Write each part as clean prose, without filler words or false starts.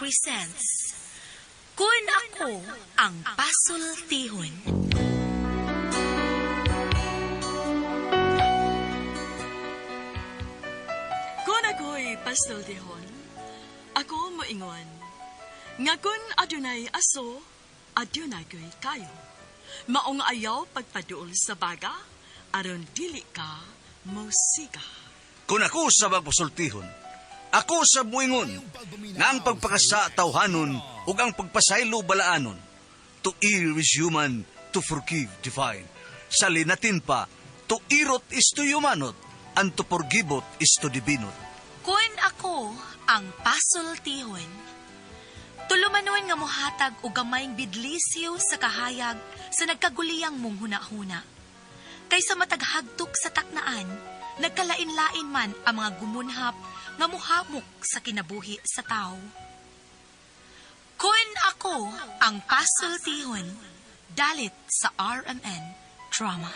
presents Kun Ako Ang Pasultihon. Kun ako'y pasultihon, ako moingon. Nga kun adunay aso, adunay ko'y kayo. Maong ayaw pagpaduol sa baga, aron dili ka musika. Kung ako sa magpasultihon, ako sa muingon, nga ang pagpakasa tawhanon ug ang pagpasaylo balaanon. To err is human, to forgive divine. Sa linatin pa, to irot is to humanot, and to forgivot is to divinot. Kun Ako Ang Pasultihon. Tulumanon nga mohatag og gamayng bidlisyo sa kahayag sa nagkaguliyang mong huna-huna. Kaysa mataghagtok sa taknaan, nagkalain-lain man ang mga gumunhap nga muhamok sa kinabuhi sa tao. Kun Ako Ang Pasultihon, dalit sa RMN Drama.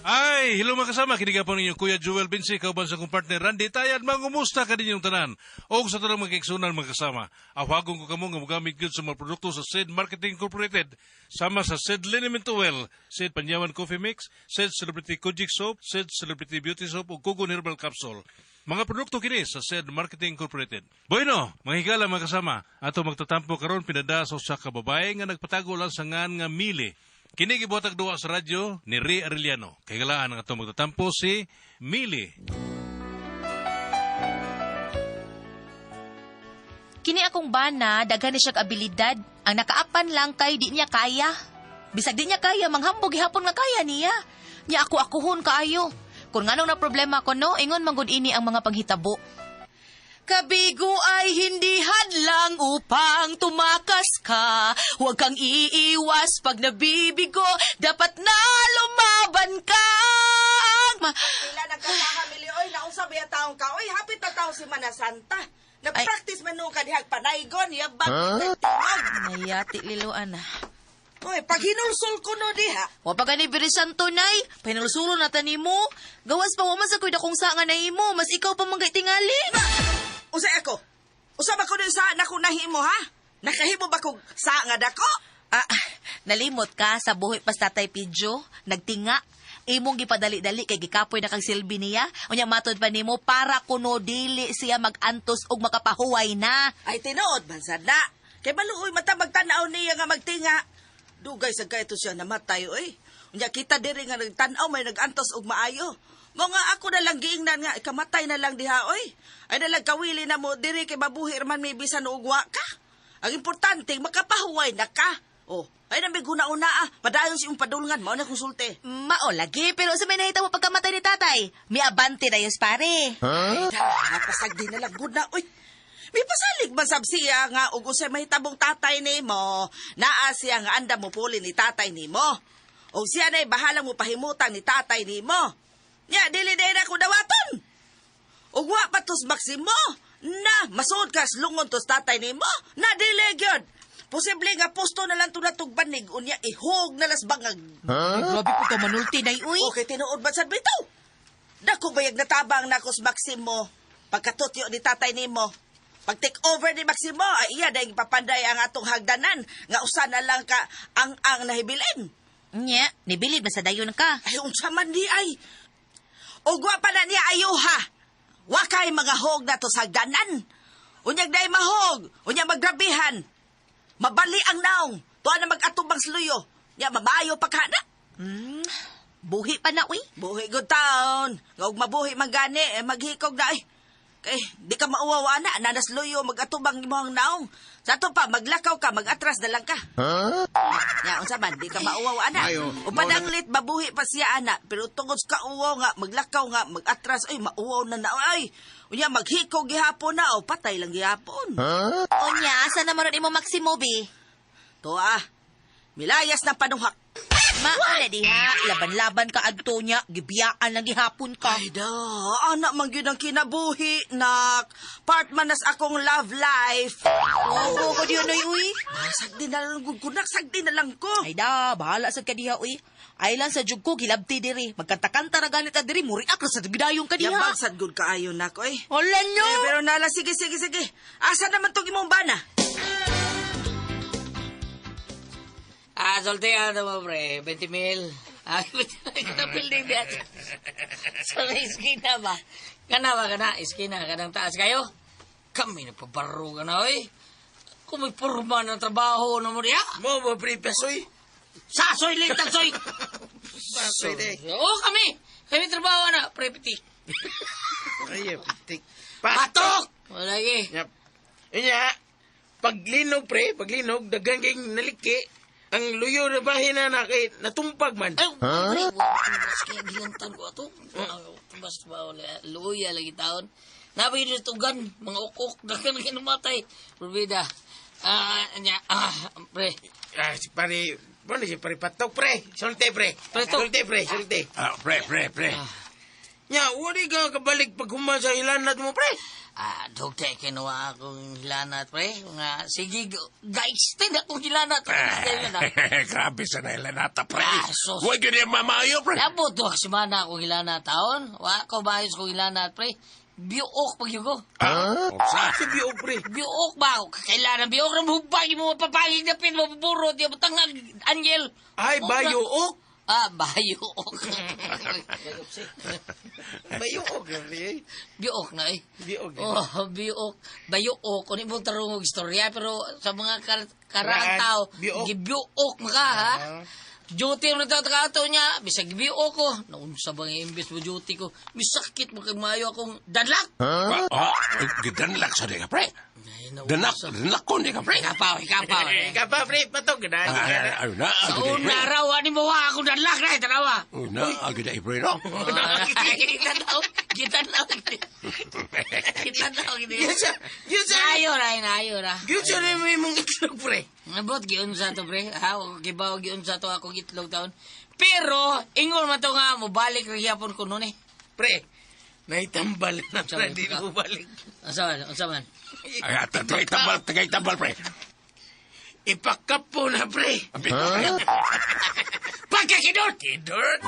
Ay, hello mga kasama, kiniga po ninyo Kuya Joel Binsi, kauban sa kong partner Randy Tayan, mangumusta ka ninyong tanan. O sa tanong mga kaigsunan mga kasama, awagong ko kamo nga magamit yun sa mga produkto sa SED Marketing Incorporated, sama sa SED Liniment Oil, SED Panyawan Coffee Mix, SED Celebrity Kojic Soap, SED Celebrity Beauty Soap, o Kugon Herbal Capsule. Mga produkto kini sa SED Marketing Incorporated. Bueno, mga higala mga kasama, ato magtatampo karon pinada sa usa ka babae nga nagpatago lang sa ngan nga Mili. Kini gibuhatag duwa sa radyo ni Ray Arellano. Kay galaan ang atong magtatampo si Mili. Kini akong bana, daghan ni siyang abilidad. Ang nakaapan lang kay di niya kaya. Bisag di niya kaya, manghambog hapon nga kaya niya. Niya ako akuhon kaayo. Kung nganong na problema ko no, ingon manggod ini ang mga panghitabo. Kabigo ay hindi hadlang upang tumakas ka. Huwag kang iiwas pag nabibigo. Dapat na lumaban ka. Ila nagkakahamili, oy, nausap ya taong ka. Oy, hapit na taong si Mana Santa. Nag-practice man nung kadihag panaygon, yabang itigtimag. Mayati liluan na. Oy, pag hinulsul ko no diha. Wa pa gani biri santo nay. Pinulsulo na tanimo. Gawas pa waman sa kuy dakong sanga na imo. Mas ikaw pa manggay tingali. Usay ako. Usab ako din sa anak ko nahimo, ha? Nakahimo ba kong sa nga dako? Nalimot ka sa buhi pas tatay Pidjo. Nagtinga. Imong gipadali-dali kay gikapoy na kang silbi niya. Unya matod pa nimo para kuno dili siya magantos og makapahuway na. Ay, tinuod man sad na. Kay maluoy mata magtanaw niya nga magtinga. Dugay sa kayto siya namatay, oy. Unya kita diri nga nagtanaw may nagantos og maayo. Mga ako na lang giingnan nga, ikamatay na lang diha, oy. Ay nalang kawili na mo, diri kay mabuhi man may bisan ugwa ka. Ang importante, makapahuway na ka. Oh, ay nami guna-una padayon si padulngan, mao na konsulte. Mao lagi, pero sa may nahita mo pagkamatay ni tatay, may abante na yus pare. Ay, napasagdi na lang, good na, oy. May pasalig man sab siya nga, ug usay mahitabong tatay ni mo, naa siya nga anda mo puli ni tatay ni mo. O siya na'y bahala mo pahimutan ni tatay ni mo. Nya, dili day na ko dawaton. Ugwa pa tos Maximo. Na, masod ka slungon tos tatay ni mo. Na, dili gyud. Posible nga pusto na lang ito na tugbanig. Unya, ihog na las bangag. Grabe po ka manulti na uy. Okay, tinuod ba sa bitaw? Dako bayag natabang na kos Maximo. Pagkatutyo ni tatay ni mo. Pag take over ni Maximo, ay iya dahil papanday ang atong hagdanan. Nga usa na lang ka ang nahibilin. Nya, nibilib na sa dayon ka. Ay, unsa man di ay. Ugwa pa na niya ayuha. Wakay mga hog na to sa hagdanan. Unyag day mahog. Unyag maggrabihan. Mabali ang naong. Tuwa na mag-atubang sluyo. Nya mamayo pagkana. Buhi pa na uy. Buhi good taon. Nga ug mabuhi man gani, maghikog na ay. Kay, di ka mauwawa na. Nanasluyo mag-atubang imong naong. Sa to pa, maglakaw ka, mag-atras na lang ka. Ya, unsa man, di ka mauwawa na. O padanglit, mabuhi pa siya, ana. Pero tungod ka uwaw nga, maglakaw nga, mag-atras, ay, mauwaw na na, ay. Unya, maghikaw gihapon na, o patay lang gihapon. Unya, asa naman rin mo Maximo, bi? To milayas na panuhak. Mauna diha, laban-laban ka adto niya, gibiyaan lang gihapon ka. Ay da, anak man yun ang kinabuhi, nak. Part man nas akong love life. Oo, ko diyan oy, uy. Sagdi na lang ko, nak, sagdi na lang ko. Ay da, bahala sad ka diha, uy. Ay lang sa jug ko, gilabti diri. Magkanta-kanta ra ganit a diri, muri akra sa gidayong ka diha. Yabang sad good kaayo, nak, oy. Wala nyo! Pero nala, sige. Asa naman tong imong bana? Soltean mo, pre. 20 mil. 20 mil na building biya. Sa iskina ba? Kana ba, kana? Iskina, kanang taas kayo? Kami nagpabaro ka na, oy. Kung may purma ng trabaho na mo diya. Mo mo pre pesoy. Sasoy, litang soy. Pesoy de. Oo, kami. Kami trabaho na, pre, pitik. Ay, pitik. Patok! Wala lagi. Yap. Inya, paglinog pre, paglinog dagang kay naliki. Ang luyo na bahin na kay natumpag man. Ay, pre, mas kaya gilantan ko ato. Mas ba, luya lagi taon. Nabay dito tugan, mga ukok, dagan na kinumatay. Probida. Pre. Si pare, ano si pare patok pre? Solte pre. Patok. Solte. Pre. Nya, wari ka kabalik pag human sa ilanat mo pre. Dugte, kinuha akong hilanat, pre. Nga, sige, guys, tinda akong hilanat. Grabe sa nailanata, pre. Sus. Huwag yun yung mamayo, pre. Labot to, simana akong hilanat taon. Wa ko bayos kong hilanat, pre. Biok pag yugo. Si Bio pre. Biok ba? Kailangan biok na mubagi mo mapapagig na pin, mapupuro. Di ba tangag, Angel? Ay, bayook. Bayok. Bayook. Pre. Biok na eh. Biok. Oh, biok. Bayok. Kung ibang tarungog istorya, pero sa mga karaang tao, biok. gibiok maka, ha? Duty mo nagtatakato niya, bisag gibiok ko. Naunsa bang imbes mo duty ko? Misakit mo kay mayo akong danlak. Gidanlak sa ka, pre. Ay, Danlak ko ni ka, pre. Ikapaw. Ika pa pre, patok na. Ayun na, Sa agad una raw, ani mo wa akong danlak na, tanawa. Una, agad ay, pre, no? Kita na. Yusa. Nayo ra. Yusa na mo imong itlog pre. Nabot, giunsa to, pre. Gibaw, giunsa to ako gitlog taon. Pero, ingon man to nga, mubalik rin yapon ko nun eh. Pre, naitambal na pre, di mo balik. Asa man? Ay, tagay tambal, pre. Ipakap po na pre. Pagkakidot! Kidort.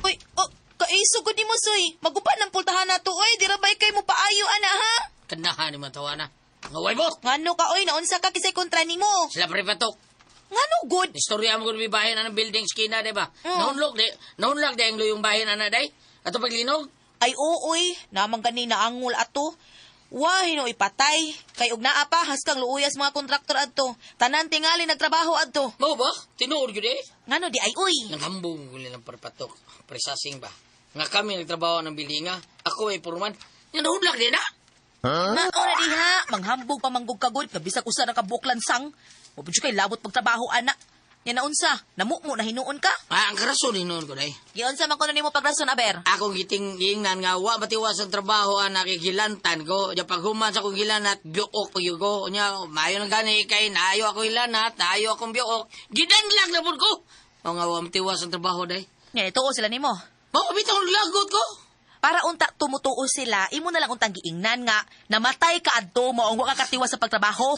Uy, kaiso ko di mo, soy. Magupan ng pultahan na to, oy. Dirabay kay mo paayo, ana, ha? Kanahan ni matawa na. Ngaway mo! Ngano ka, oy, naunsa ka kisay kontra ni mo. Sila pre patok. Ngano, good. Istorya mo kung may bahay na ng building skina, di ba? Nahunlog di ang luyong bahay na na, day? Ato paglinog? Ay, ooy. Namang ganina angul ato. Wah, hino ipatay. Kay og naa pa, haskang luuyas mga kontraktor adto. Tanan tingali nagtrabaho adto. Mo ba? Tinuod yun eh. Ngano di ay, uy. Naghambong ko nilang patok. Presasing ba? Nga kami nagtrabaho ng bilinga. Ako ay puruman. Yan nahunlag din na. Maora diha, manghambog pa manggug kagod, kabisag usa na kabuklan sang. Mabudyo kay labot pagtrabaho, ana. Yan naunsa, namumo na hinuon ka. Ang karason hinuon ko day. Giunsa man kuno nimo pagrason, aber. Akong gitingnan nga wa batiwas ang trabaho ana kay gilantan ko. Ya paghuman sa kong gilanat, biok ko yugo. Nya mayo nang gani kay naayo ako gilanat, naayo akong biok. Gidanlag na pud ko. O nga wa matiwas ang trabaho day. Yan, ituo sila nimo. Mao bitaw lagot ko. Para unta tumutuo sila, imo na lang untang giingnan nga, namatay ka adto mo ang wa ka katiwas sa pagtrabaho.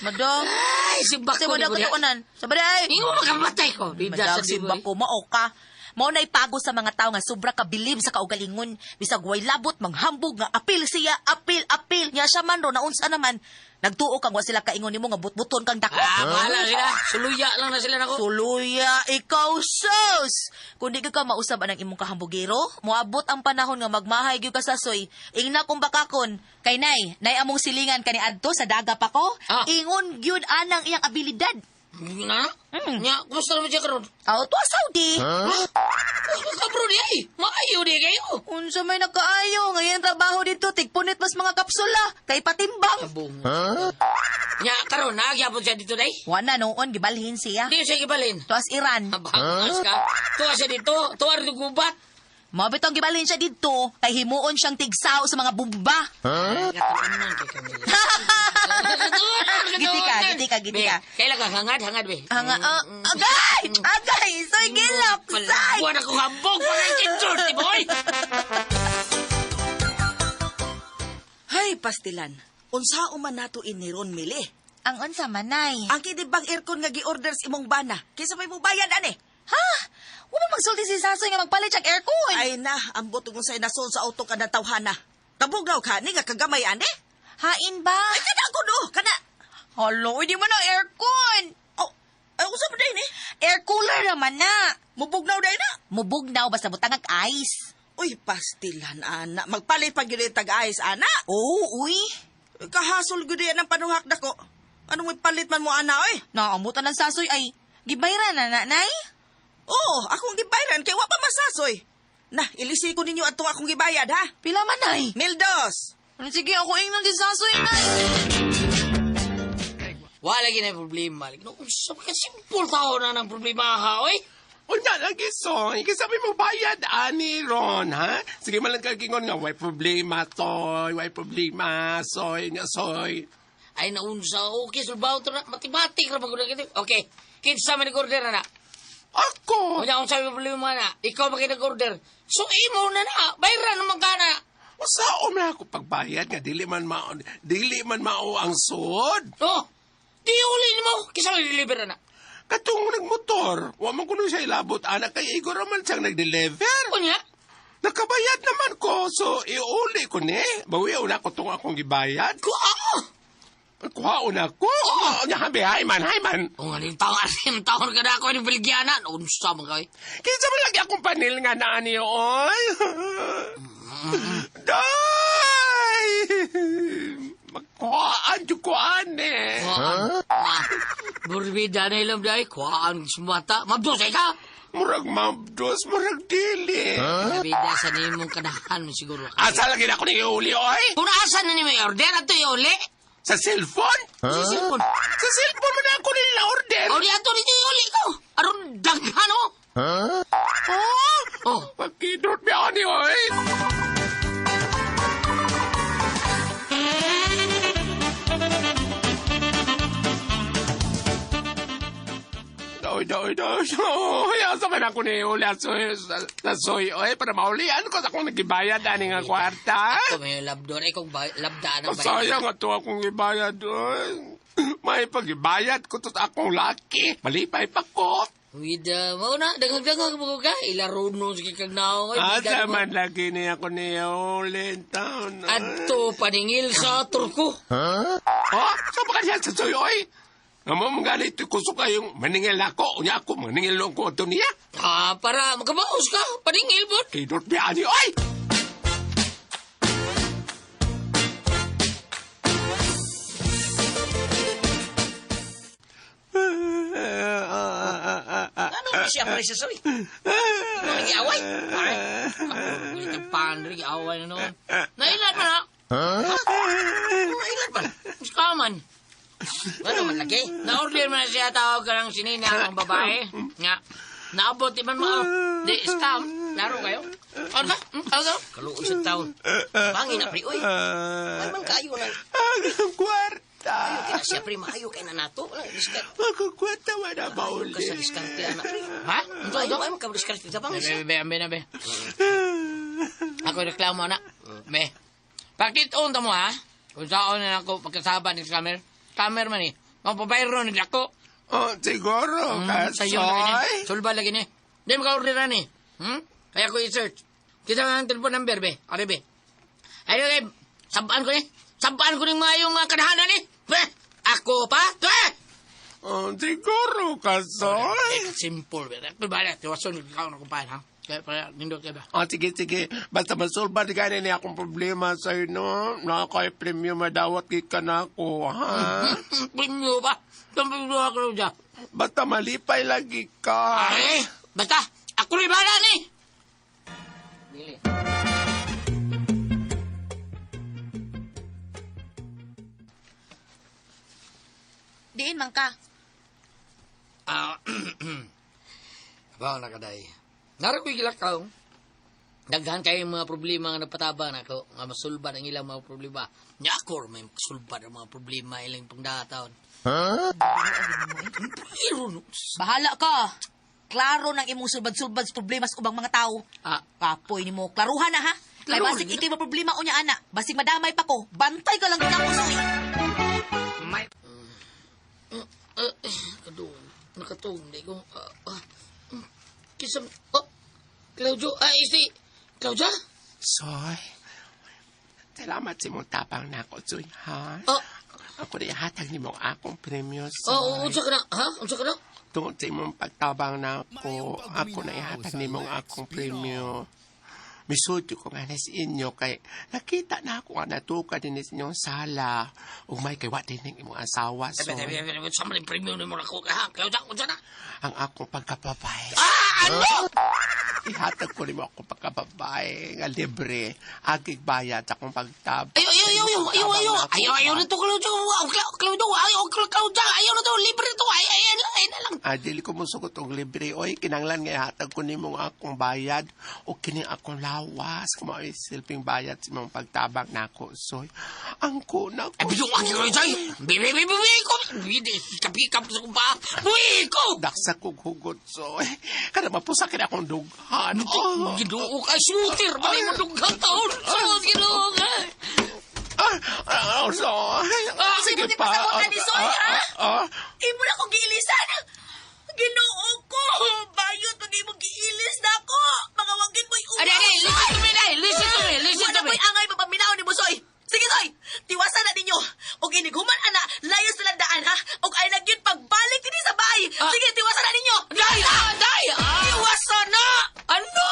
Madam, Ay, simbak kasi ko mo daw ni katuunan. Sabaday! Ingo makamatay ko. Madam, simbak ko, mao ka. Mao na ipago sa mga tao nga sobra kabilib sa kaugalingon. Bisag way labot, manghambog nga apil siya, apil. Nya siya man ro, naunsa naman. Nagtuo kang wa sila kaingon nimo nga butbuton kang dako. Bahala sila. Suluya lang na sila nako. Suluya, ikaw sus! Kung di ka mausab anang imong kahambugero, moabot ang panahon nga magmahay gyud ka sa soy. Ingna kung bakakon, kay nay among silingan kani adto sa daga pa ko. Ingon gyud anang iyang abilidad. Na? Nya, kumusta naman siya karon? Aw to Saudi. Kabro di ay. Maayo di kayo. Unsa may nakaayo ngayon trabaho dito tigpunit mas mga kapsula kay patimbang. Abong. Nya, karon nagyapon siya dito day. Wala noon gibalhin siya. Di siya gibalin. Tuas Iran. Abangas ka. Tuwa siya dito. Tuwa rin gubat. Mabit ang gibalhin siya dito, kay himuon siyang tigsaw sa mga bumba. Katuanan kay Camila. Giti ka. Kailan ka, hangad, be. Agay! Soy gilak! Say! Buwan ako hambog, parang kinsurti, boy! Hay, pastilan. Unsa man nato iniron mili. Ang unsa manay. Ang kidibang aircon nga gi-order sa imong bana, kaysa may mubayad ani. Ha? Wala magsulti si Sasoy nga magpalit siyang aircon. Ay na, ang buto kung sa'yo nasol sa auto ka na tawhana. Tabugaw ka ni nga kagamay ani. Hain ba? Ay, kana ako do, kana. Halo, hindi man ang aircon. Oh, ay, usa ba day ni? Air cooler naman na. Mubugnaw day na. Mubugnaw basta butangag ice. Uy, pastilan, ana. Magpalit pag yun yung tag-ayos, ana. Oo, uy. Kahasol gud yan ang panuhak na ko. Anong may palit man mo, ana, oy? Naamutan ng Sasoy ay gibayran na, nanay. Oo, akong gibayran kay wa pa masasoy. Na, ilisi ko ninyo atong akong gibayad, ha? Pila man, nay. 1,200. Sige, ako ingnon si Sasoy, nay. Wala lagi na problema. No, sa simple tao na ng problema ha, oy. Unya lagi soy, kasabi mo bayad ani ron, ha? Sige man lang kagingon nga, why problema soy, why problema soy, nga soy. Ay, naunsa, okay, sulbaw to na, matematik na pag-ulang ito. Okay, kinsa man nag-order na. Ako! Kung akong sabi mo problema na, ikaw ba nag-order? So, imo na na, bayran naman ka na. Usaon na ako pagbayad nga, dili man mao ang sud. Oh, di uli mo, kisa may deliver na. Katong nagmotor, wa man kuno siya ilabot, anak kay Igor man siyang nag-deliver. Kunya? Nakabayad naman ko, so iuli ko ni. Bawiyaw na ko tong akong gibayad. Kuhaon ako. Nya habi, hay man. Kung aning taon ka na ako ni Belgiana, naunsa man kay. Kinsa man lagi akong panil nga na ani oy. Day! Magkuhaan yung kuhaan eh. Burbida na ilam dahi, kuhaan sumata. Mabdosay ka! Murag mabdos, murag dili. Burbida sa nimong kanahan mo siguro. Asa lagi na ako ni iuli oy? Kung naasan na ni may order, ato iuli. Sa cellphone? Sa cellphone. Sa cellphone mo na ako nila order. O di ato ni iuli ko. Aron daghan o. Oh. Pagkidot mi ani oy. Doy. Asa man ako ni uli sa soy oy para maulian ko sa akong nagibayad ani nga kwarta. Ako may labdor, ay kung labdaan ang Sayang nga to akong ibayad oy. May pagibayad ko to sa akong laki. Malipay pa ko. Wida, mo na, dagag mo ka. Ilaro nung sige kag naong. Asa man lagi ni ako ni ulin taon. Adto paningil sa turko. Oh, so baka siya sa soy oy. Amo mga ganito kusok kayong maningil ako. Unya ako, maningil lang ko ito niya. Para makabaos ka, paningil mo. Kidot biya ni, oy! Ano ba siya pala siya, sorry? Ano nang iaway? Ay, ako, ulit ang pandri, iaway na noon. Nailan pa na? Nailan pa na? Mas kaman. Ano man lagi? Na-order mo na siya tawag ka ng sinina ang babae. Nga, naabot iman mo. Di, scam. Laro kayo? Ano ba? Ano? Kaluoy sa taon. Bangin na, pre. Uy. Ay man kayo na. Ang kwarta. Ayaw kina siya, pre. Maayo kayo na nato. Ang kwarta wala ba Ayaw uli? ka sa diskarte, anak, pre. Ha? Ayaw ka diskarte sa bangin siya. Be. Ako reklamo, anak. Be. Pakit-on mo, ha? Kung saan na ako pagkasaba ni Kamer man eh. Mapabayro ni ako. Oh, siguro. Sayo na gini. Sulba lagi ni. Di maka-order na ni. Kaya ko i-search. Kita nga ang telephone number, be. Ari, be. Ayo, be. Sampaan ko ni. Sampaan ko ni mga yung kadahanan ni. Be. Ako pa. Be. Oh, siguro, kasoy. Simple, be. Bala, tiwason ikaw na kumpahan, ha? Kaya para nindot ka ba? Oh, sige. Basta masulba di gani ni akong problema sa'yo, no? Nakaka-premium madawat ka na ako, ha? Pinyo ba? Tampin mo ako dyan. Basta malipay lagi ka. Ay, basta. Ako rin bala ni. Dili. Diin man ka. Bawang nakaday. Naro ko gilakaw. Daghan kayo mga problema nga nagpatabang ako, nga masulban ang ilang mga problema. Nya ako, may masulban ang mga problema ilang pangdataon. Pero, Bahala ka. Klaro nang imong sulbad-sulbad sa problema sa ubang mga tao. Kapoy ni mo. Klaruhan na ha. Kay Klaruhan basig na? ikay mo problema o niya, ana. Basig madamay pa ko. Bantay ka lang din ako, Soy. Aduh, nakatong, di ko, kisam, Claudio, isti, Claudia? Soy, salamat sa mong tapang na ako, Soy, ha? Ako na ihatag ni mong akong premyo, Soy. Unsa ka na, ha? Unsa ka na? Tungkol sa imong pagtabang na ako na ihatag ni mong akong premyo. Misudyo ko nga na sa inyo kay nakita na ako nga natuka din sa inyong sala. Umay kay wat din imong asawa, Soy. Sa maling premium ni mo na ko, ha? Claudia, unsa na? Ang akong pagkapabay. Ano? Ihatag ko rin mo akong pagkapabay nga libre. Agig bayad sa akong pagtabang. Ayaw na to, Claudia. Ayaw na to, libre to. Ayaw na lang. Dili ko mo sugot og libre. Oy, kinanglan nga ihatag ko nimo ang akong bayad o kini akong lawas. Kung may silping bayad sa mong pagtabang nako, Soy. Ang kuna ko. Bidong aki ko, Soy. Bibi ko. Kapikap sa kumpa. Buwi ko. Daksa kong hugot, Soy. Kada mapusakin akong dughan. Ginoo ka, shooter. Bali mo dughan taon. Ginoo ka. Soy. Sige Imo di pa. pasabutan ni Soy, ha? Imo na kong giilisan. Ginoo ko. Bayot pag imo giilis na ako. Mga wagin mo'y Listen to me. Mo'y angay mapaminaw ni mo, Soy. Sige, Soy. Tiwasan na ninyo. Og iniguman, ana. Layos na landaan, ha? Og ay nagyun pagbalik din sa bahay. Sige, tiwasan na ninyo. Day! Iwasan na! Ano?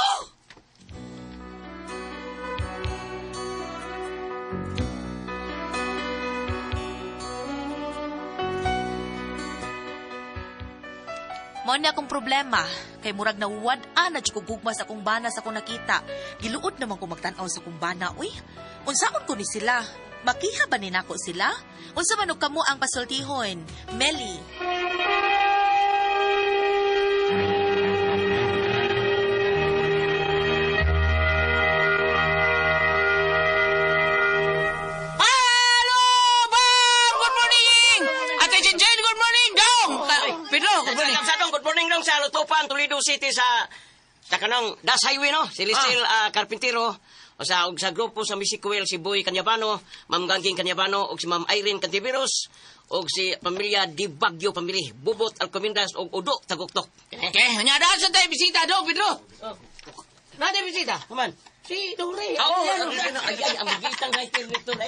Mao na akong problema. Kay murag nawuwad-an na ko gugma sa akong bana sa akong nakita. Giluod naman ko magtanaw sa akong bana. Uy, unsaon ko ni sila? Makiha ba ni nako sila? Unsa man og kamo ang pasultihon? Melly. Hello, Bang! Good morning! Ate Jinjen, good morning! Dong! Pedro, good morning. Good morning dong sa Lutupan, Toledo City sa kanang Das Highway no, si Lisel Carpintero o sa grupo sa Misicuel si Boy Canyabano, Ma'am Ganging Canyabano og si Ma'am Irene Cantiveros og si pamilya Di Bagyo pamilya Bubot Alcomendas og Udo Taguktok. Okay, nyada sa tayo bisita, Dong, Pedro. Nade bisita, man. Si Dore. Ang magitang hiker nito na.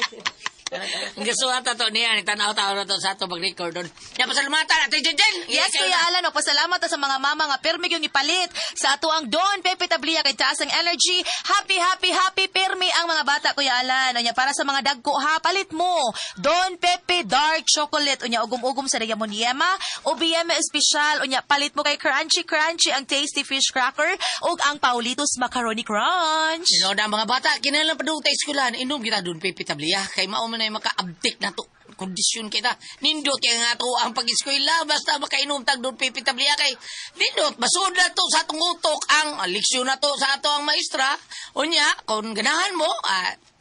Ang gusto ata to niya, tanaw-tanaw na to sa ato mag-record doon. Yan, pasalamatan, Ate Jinjen. Yes, Kuya Alan, o pasalamat sa mga mama nga permi yung ipalit sa ato ang Don Pepe Tablia kay taas ang energy. Happy permi ang mga bata, Kuya Alan. O niya, para sa mga dagko, ha, palit mo. Don Pepe Dark Chocolate. O niya, ugum-ugum sa Diamond Yema. O BM Special. O niya, palit mo kay Crunchy ang Tasty Fish Cracker. O ang Paulitos Macaroni Crunch. Sino na mga bata, kinalang pa doon tayo eskwelahan, inom kita doon, Pepe Tablia. Kay mauman na yung maka-update na to. Kondisyon kita. Nindot kaya nga to ang pag-eskwela. Basta makainom tag doon, Pepe Tablia. Kay nindot, basod na to sa atong utok ang leksyon na to sa ato ang maestra. O niya, kung ganahan mo,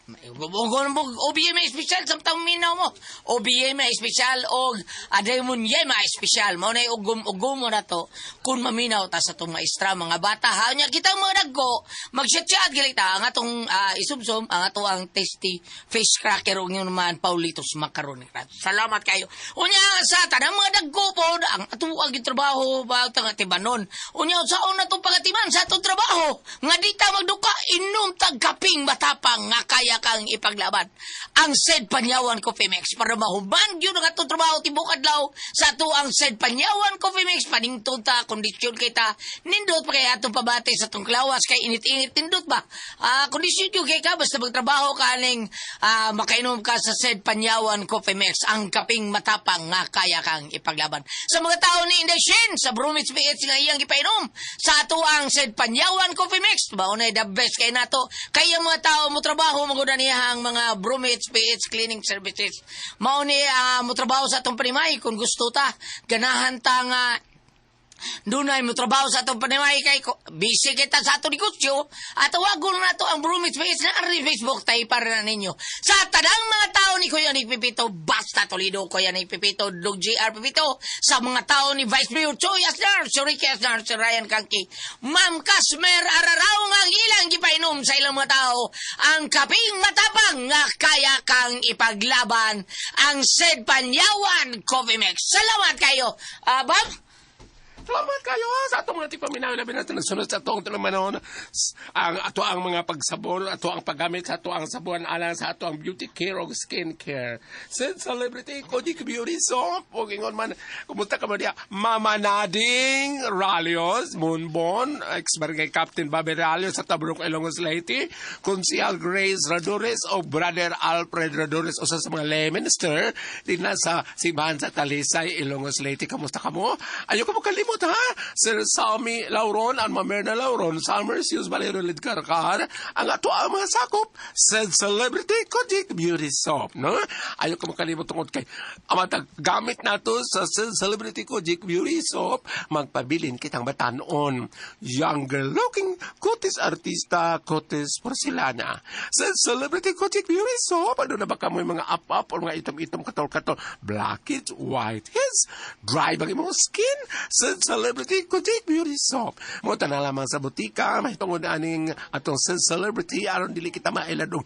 OBM special samtang minaw mo. OBM special og Diamond Yema special. Mao na ugum mo na to kung maminaw ta sa tong maestra mga bata. Ha nya kita mga naggo mag-chat gilita ang atong isubsom ang ato ang tasty fish cracker ug yung naman Paulitos macaroni crunch. Salamat kayo. Unya sa tanang mga naggo pod ang ato ang trabaho ba tang tibanon. Unya saon na to pagatiman sa atong trabaho nga dita magduka inom tag kaping matapang nga kaya kang ipaglaban. Ang Sed Panyawan Coffee Mix para mahuban yun ang atong trabaho tibok adlaw sa ato ang Sed Panyawan Coffee Mix paningtod ta kondisyon kita nindot pa kay atong pabati sa atong klawas kay init-init nindot ba kondisyon yung kay ka basta magtrabaho ka ning makainom ka sa Sed Panyawan Coffee Mix ang kaping matapang nga kaya kang ipaglaban. Sa mga tao ni Indeshin sa Bromits PH nga iyang ipainom sa ato ang Sed Panyawan Coffee Mix maunay the best kay nato kay ang mga tao mo trabaho maguda niya ang mga Bromits PH cleaning services. Mao ni mo trabaho sa atong panimay kung gusto ta ganahan ta nga Dunay mo trabaho sa atong panimay kay ko. Busy kita sa atong negosyo. At tawagon na to ang Bromix page na ari Facebook tayo para na ninyo. Sa tanang mga tao ni Kuya Nick Pipito, basta Toledo, Kuya Nick Pipito, Dog GR Pipito, sa mga tao ni Vice Mayor Choy Asnar, si Ricky Asnar, si Ryan Kanki, Ma'am Kasmer Araraw ang ilang gipainom sa ilang mga tao, ang kaping matapang nga kaya kang ipaglaban, ang Sed Panyawan Coffee Mix. Salamat kayo. Bob? Salamat kayo sa atong mga tipaminaw na natin nagsunod sa atong tulamanon. Ang mga pagsabon, ato ang paggamit sa ato ang sabon alang sa ato ang beauty care o skin care. Since celebrity Kojic Beauty Soap, o ingon man, kumusta ka mo diya? Mama Nading Ralios, Moonbon, ex-barangay Captain Bobby Ralios sa Tabrok, Ilongos Leyte, Consial Grace Radores o Brother Alfred Radores o sa mga Lemonster, din na sa Simbahan sa Talisay, Ilongos Leyte. Kamusta ka mo? Ayoko mo kalimot ha? Sir Sammy Lauron, ang Mamerna Lauron, Summers, Hughes Valero Lidkarkar, ang ato ang mga sakop, said Celebrity Kojic Beauty Soap, no? Ayaw ko makalimot tungkol kay amatag gamit nato sa Celebrity Kojic Beauty Soap, magpabilin kitang batanon. Younger looking, kutis artista, kutis porcelana. Sa Celebrity Kojic Beauty Soap, ano na ba kamoy mga up-up o mga itom-itom katol-katol, blackheads, whiteheads, dry bang imong skin, sa Celebrity Kojic Beauty Soap. Mo na lamang sa butika, may tungod aning atong Celebrity, aron dili kita mailadong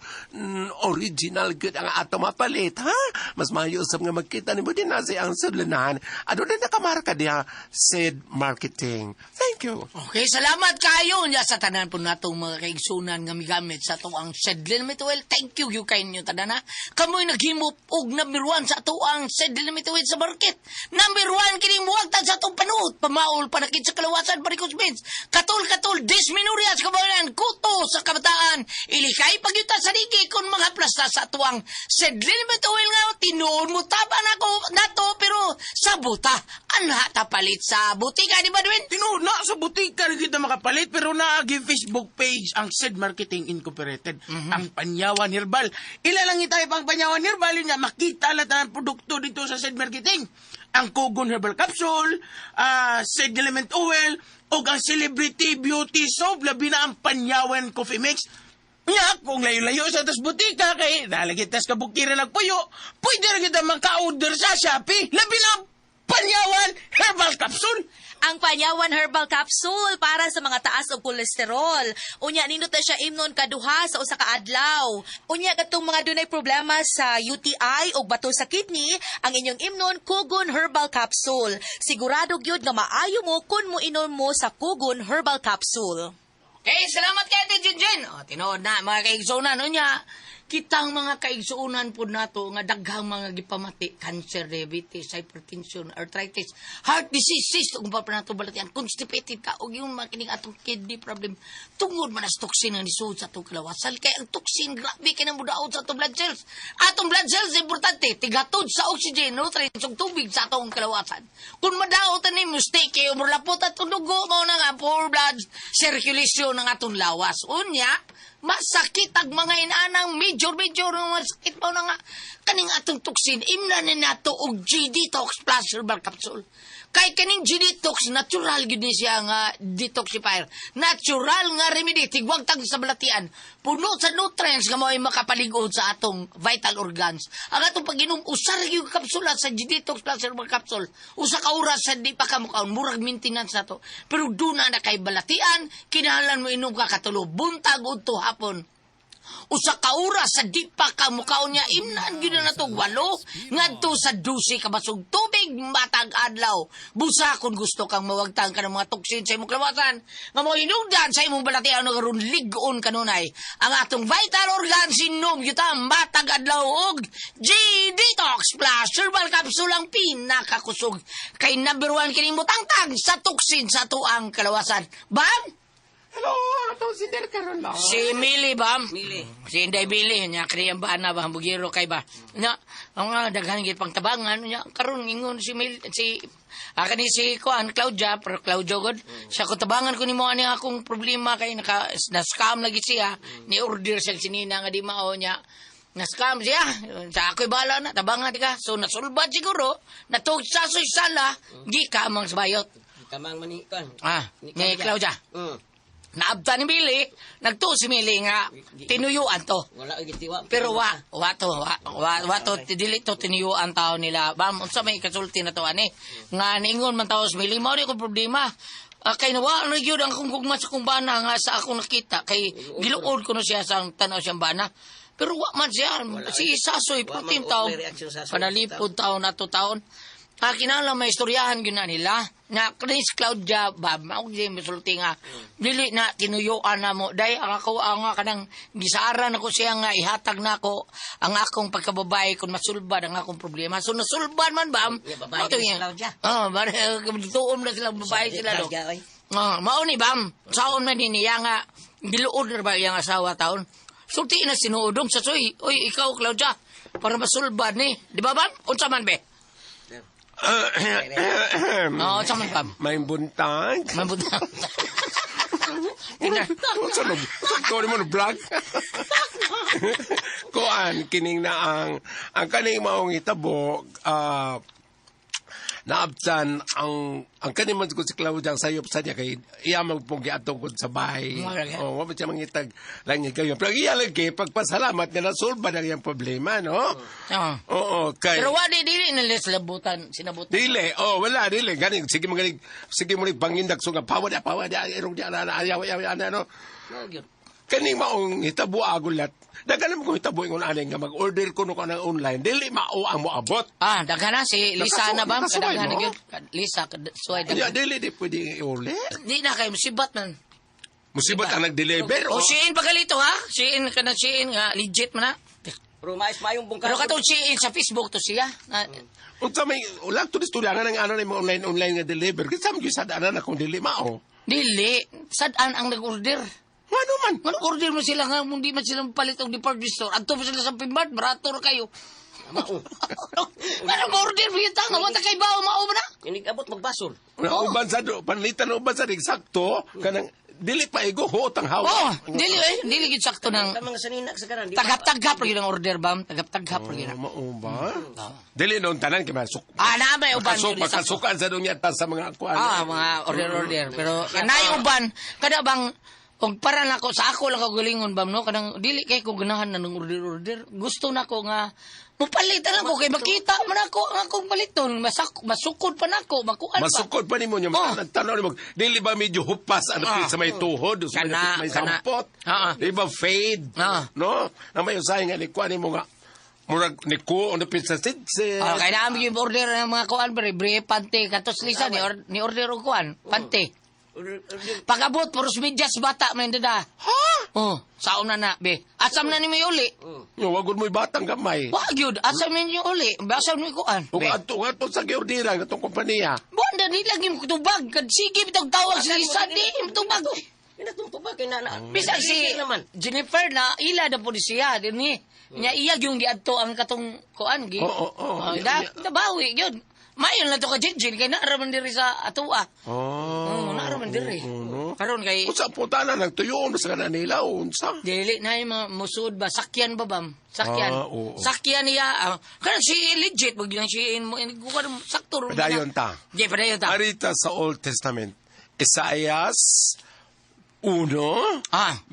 original good ang ato mapalit, ha? Mas mayusap nga magkita ni mo din na ang sudlanan. Ano na nakamarka diya? Said Marketing. Thank you. Okay, salamat kayo niya sa tanan po natong mga kaigsunan nga migamit sa to ang Sedlin Mituel. Thank you kayo nyo tanan ha. Kamoy naghimop og number 1 sa to ang Sedlin Mituel sa market. Number 1 kini muwagtad sa tong panuot. Pamaol panakit sa kalawasan parikos bins. Katol disminurias kabayan kuto sa kabataan. Ilikay pagyuta sa digi kon mga plasta sa tuang Sedlin Mituel nga tinuod mo taban ako nato pero sa buta anha tapalit sa butika di ba Edwin? Tino, na sa butika rin kita makapalit, pero naagi Facebook page ang Sed Marketing Incorporated, ang Panyawan Herbal. Ilalangi tayo pang Panyawan Herbal, yun nga, makita lahat ang produkto dito sa Sed Marketing. Ang Kogon Herbal Capsule, Sed Element Oil, o ang Celebrity Beauty Soap, labi na ang Panyawan Coffee Mix. Nga, kung layo-layo sa tas butika, kay nalagit tas kabukiran ng puyo, pwede rin kita maka-order sa Shopee, labi na ang Panyawan Herbal Capsule. Ang Panyawan Herbal Capsule para sa mga taas og kolesterol. Unya nindot na siya imnon kaduha sa usa ka adlaw. Unya katong mga dunay problema sa UTI o bato sa kidney, ang inyong imnon Kogon Herbal Capsule. Sigurado gyud nga maayo mo kun mo inom mo sa Kogon Herbal Capsule. Okay, salamat kay Ate Jinjin. O, tinood na, mga kaigsunan. Unya, kitang mga kaigsunan po nato nga daghang mga gipamati, cancer, diabetes, hypertension, arthritis, heart diseases, kung pa nato balatian, constipated ka, o yung makining atong kidney problem, tungod man as toxin nga nisuod sa atong kalawasal. Kaya ang toxin, grabe ka nang mudaot sa atong blood cells. Atong blood cells, importante, tigatod sa oxygen, nutrients, ug tubig sa atong kalawasan. Kung madaot ni mistake, umurlapot atong dugo mo na nga, poor blood circulation ng atong lawas. Unya, masakit ang mga inanang major nga masakit mo na nga kaning atong toxin imnanin nato og G-Detox Plus Herbal Capsule. Kay kaning G-Detox natural gid ni siya nga detoxifier, natural nga remedy tigwag tag sa balatian, puno sa nutrients nga mo'y makapalig-on sa atong vital organs. Ang atong pag-inom usa ra gyud kapsula sa G-Detox Plus Herbal Capsule, usa ka oras sa di pa ka mukaon, murag maintenance nato, pero duna na kay balatian kinahanglan mo inom ka katulo buntag udto hapon. Usa ka oras sa di pa ka mukaon niya imnan gyud na to 8 ngadto sa 12 ka basog tubig matag adlaw. Busa kung gusto kang mawagtang ka ng mga toksin sa imong kalawasan nga mo hinungdan sa imong balatian nga ron lig-on kanunay ang atong vital organs inom gyud ta matag adlaw og G-Detox Plus Herbal Capsule ang pinakakusog kay number 1 kini mutangtang sa toksin sa tuang kalawasan. Bam! Hello, atong si Del Caron ba? Si Mili, Bam. Mili. Si Inday Mili, niya kriyang ba na ba, bugiro kay ba. Nya, ang nga, daghan git pang tabangan, niya, karon ingon si Mili, kani si Kuan, Claudia, pero Claudio God, siya ko tabangan ko ni mo ani akong problema kay na-scam lagi siya, ni-order siya sinina nga di mao niya. Na-scam siya, sa ako'y bala na, tabangan ka. So, nasulbad siguro, natugsasoy sala, di ka amang sabayot. Kamang mani kan. Ni Claudia. Naabta ni Mili, nagtuo si Mili nga tinuyuan to. Wala ay gitiwa. Pero wa to, dili to tinuyuan tao nila. Bam, unsa may kasulti na to ani? Nga niingon man tao si Mili, mao di ko problema. Kay nawa na gyud ang kung sa kong bana nga sa akong nakita kay giluod ko no siya sa tanaw siyang bana. Pero wa man siya, si Sasoy, puting taon, panalipod taon na to taon. Kinala may istoryahan yun na nila. Na Chris Claudia, Bab, ako di masulti nga, dili na tinuyuan na mo. Dahil ako nga kanang gisaran ako siya nga, ihatag na ako ang akong pagkababae kung masulbad ang akong problema. So nasulbad man, Bam. Babae ka si Claudia. Tuom na silang babae sila. Mauni, Bam. Saon man niya nga, giluod na ba yung asawa taon? Sulti na sinuodong sa soy. Oy, ikaw, Claudia, para masulbad ni. Di ba, Bam? Unsa man, be? Unsa man, Bam? May buntag. May buntag. Ikaw ni mo na vlog. Kuan, kining na ang kaning maong itabo, naabsan ang kaning man ko si Claudia ang sayop sa niya kay iya magpugi atong sa bahay. Wa ba siya mangitag lang kayo. Pero iya lagi pagpasalamat nga nasolba na iyang problema, no? Oo, kay Pero wa dili na sinabutan. Dili, wala dili. Ganing sige mo pangindak so nga pawad irong di ana ayaw no. Kaning maong hitabo agulat. Daghan mo ko hitabo ingon ani nga mag-order ko no kanang online. Dili mao ang moabot. Daghan si Lisa na ba? Kadaghan na gyud. Lisa suway daghan. Dili di pwede iuli. Di na kay musibat man. Musibat ang nag-deliver. Siin pagalito ha. Siin nga legit man na. Pero mais mayong bungkas. Pero katong siin sa Facebook to siya. Unsa may ulag to istorya nga nang ni mo online nga deliver. Kinsa mo sad ana kung dili mao. Dili, sadaan ang nag-order. Ano man? Order mo sila nga, hindi man sila palit ang department store. Adto mo sila sa Pimbad, barator kayo. Ano order mo yung tanga? Wata kay bao, mao ba na? Inigabot magbasol. Uban sa panlitan na uban sa eksakto, kanang dili pa igo hutang hawa. Dili gid sakto ng mga sanina sa kanan. Tagap-tagap ra gyud ang order, Bam. Tagap-tagap ra gyud. Mao ba? Dili noon tanan kay masuk. Na may uban gyud. Pakasukan sa dunya ta sa mga kuan. Mga order. Pero nay uban kada bang kung para nako sa ako lang kagalingon, Bam, no? Kanang dili kay ko ganahan na ng order. Gusto nako nga mupalitan lang ko kay makita man ako ang akong paliton. Masukod pa nako, makuan pa. Masukod pa nimo nya tanaw nimo. Dili ba medyo hupas sa may tuhod, sa may sampot. Di ba fade? No? Na may usahay nga ni kuan nimo nga murag ni ko on the pizza sidse. Kay naami yung order ng mga kuan bre pante katos Lisa ni order og kuan pante. Pagabot, puros medyas bata man dada. Saon na be. Asam na ni may uli. Wagod mo'y batang gamay. Wag yun, asam na niyo uli. Basam ni kuan. Kung ato sa giordira, atong kompanya. Bonda, di lagi mo tubag. Sige, bitang tawag sa Lisa, di mo tubag. Inatutubag kay nana. Bisa si Jennifer na ila na po siya. Niya iya yung giadto ang katong kuan. Dabawi yun. Mayon lang to ka Jinjin, kay naaraman diri sa atua. Naaraman diri. Karon kay... Unsa putana, nagtuyoon sa kanan nila, unsa? Dili na yung mga musud ba? Sakyan ba, Bam? Sakyan. Sakyan niya. Karon si legit, wag lang siya mo. Saktor. Padayon ta. Padayon ta. Arita sa Old Testament, Isaias 1,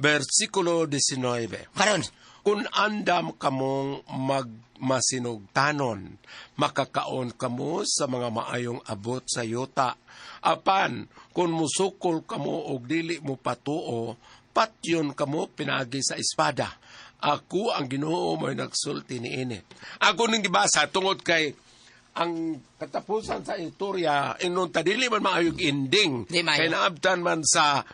versikulo 19. Karon. Kung andam kamong magmasinugtanon, makakaon kamo sa mga maayong abot sa yuta. Apan, kung musukol kamo og dili mo patuo, patyon kamo pinagi sa espada. Ako ang Ginoo mo'y nagsulti niini. Ako ning gibasa tungod kay ang katapusan sa istorya inon ta dili man maayog ending. Kay naabtan man sa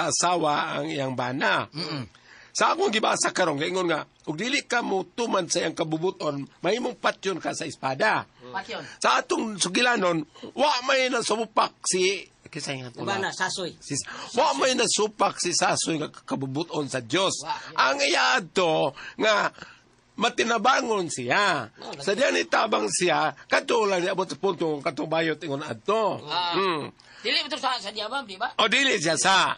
asawa ang iyang bana. Sa akong gibasa karon ingon nga ug dili ka mo tuman sa iyang kabubuton, mahimong patyon ka sa espada. Patyon. Sa atong sugilanon, wa may nasupak si Bana Sasoy. Wa may nasupak si Sasoy nga kabubuton sa Dios. Ang iya adto nga matinabangon siya. Sa diyan itabang siya, katulad ni abot sa punto katong bayot ingon adto. Dili ito sa Diabam, di ba? O dili siya sa.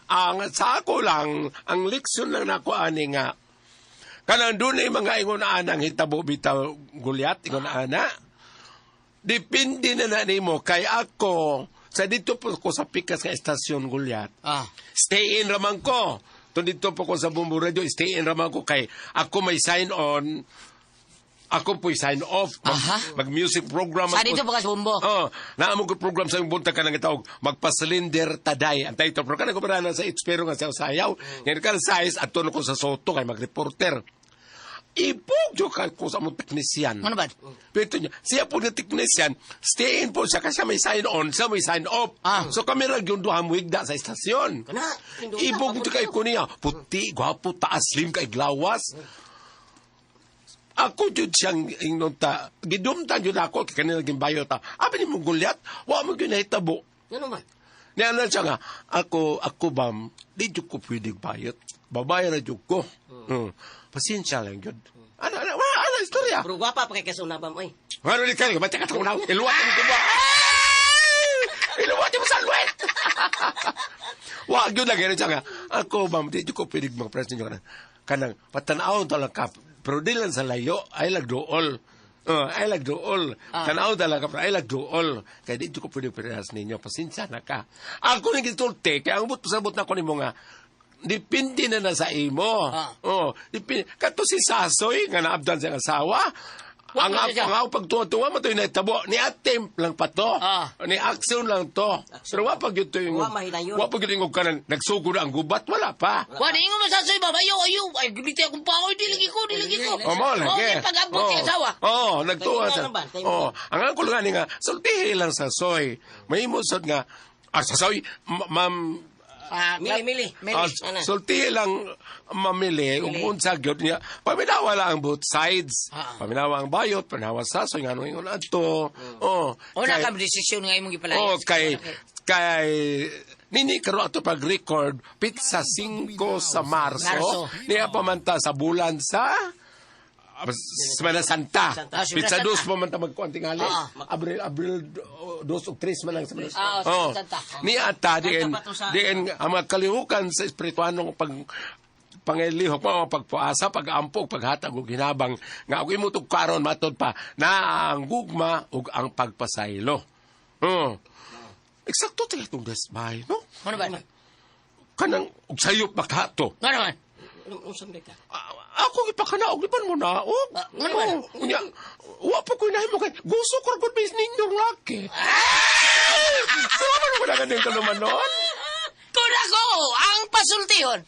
Sa ako lang, ang leksyon lang na ako ani nga, kanang doon ay mga ingon anang hitabo bitaw gulyat, ingon ana. Depende na nimo kay ako, sa dito po ko sa pikas ka estasyon Gulyat. Ah. Stay in raman ko. To dito po ko sa Bumbu Radio, stay in raman ko kay ako may sign on. Ako po'y sign off. Mag-music program. Sa dito pa ka sa Bumbo? Oo. Naamong ko program sa yung bunta ka ng tawag, magpasalinder taday. Ang title, pero ka na ko parana sa Itspero nga siya sayaw. Ngayon ka sa size, at tono ko sa Soto, kay mag-reporter. Ipog jo ka ko sa mong teknisyan. Ano ba? Pero niya, siya po na teknisyan, stay in po siya kasi may sign on, siya may sign off. So kami lang yung duha muigda sa istasyon. Ipog jo kay ko niya, puti, gwapo, taas, slim, kay glawas. Ako jud siyang inunta. Gidumtan jud ako kay kanila gimbayo ta. Abi ni mong Gulyat, wa mo gyud nahitabo. Ano man? Niya siya nga, ako bam, di jud ko pwede bayot. Babayar na jud ko. Pasensya lang jud. Ano istorya? Pero gwapa pa kay kasuna ba mo eh. Ano ni kayo, ba't ka tunaw? Iluwat mo ba? Iluwat mo sa luwet! Wa gyud lang ganun siya nga. Ako bam, di jud ko pwede mag-press ninyo kanang patanaw to lang ka. Pero di lang sa layo, ay lagdool. Ay lagdool. Tanaw talaga, pero ay lagdool. Kaya di ko pwede perehas ninyo. Pasensya na ka. Ako nang gitulte, kaya ang sabot na ko ni mo nga, dipindi na sa imo. Dipindi. Kato si Sasoy, nga naabdan sa asawa, ang pagtuwa-tuwa mo ito yung naitabo, ni attempt lang pa to. Ni action lang to. Pero wapag yun ito yung... Wapag yun yung kanan, nagsugo na ang gubat, wala pa. Wala yung masasoy ba? Ayaw. Ay, guliti akong paoy. Dilagi ko. Mo, lagi. Pag-abot yung asawa. Nagtuwa sa... Ang angkol nga ni nga, sultihi lang sa soy. May imusod nga, sasoy, ma'am... Mili. Sulti lang mamili kung sa gyud niya. Paminawa lang ang both sides. Paminawa ang bayot, paminawa sa so nga nung ingon adto. Una ka desisyon nga imong gipalayas. Kay nini karo ato pag-record pizza 5 sa Marso. Niya pamanta sa bulan sa Semana Santa. Pizza 2 pamanta magkuan tingali. Abril 2 o 3 man lang Semana Santa. Ni ata diin ang mga kalihukan sa espirituanong pangilihok mo pagpuasa, pag-ampog, paghatag og ginabang nga ako imutog karon matod pa na ang gugma ug ang pagpasaylo. Eksakto ta itong desmay, no? Ano ba? Kanang og sayop makato. Ano man? Ako ipakanaog lipan mo na. Unya, wa pa ko inahin mo kay gusto ko rin base ninyong laki. Ano naman ang ganyan ka naman nun? Kung ako ang pasultihon,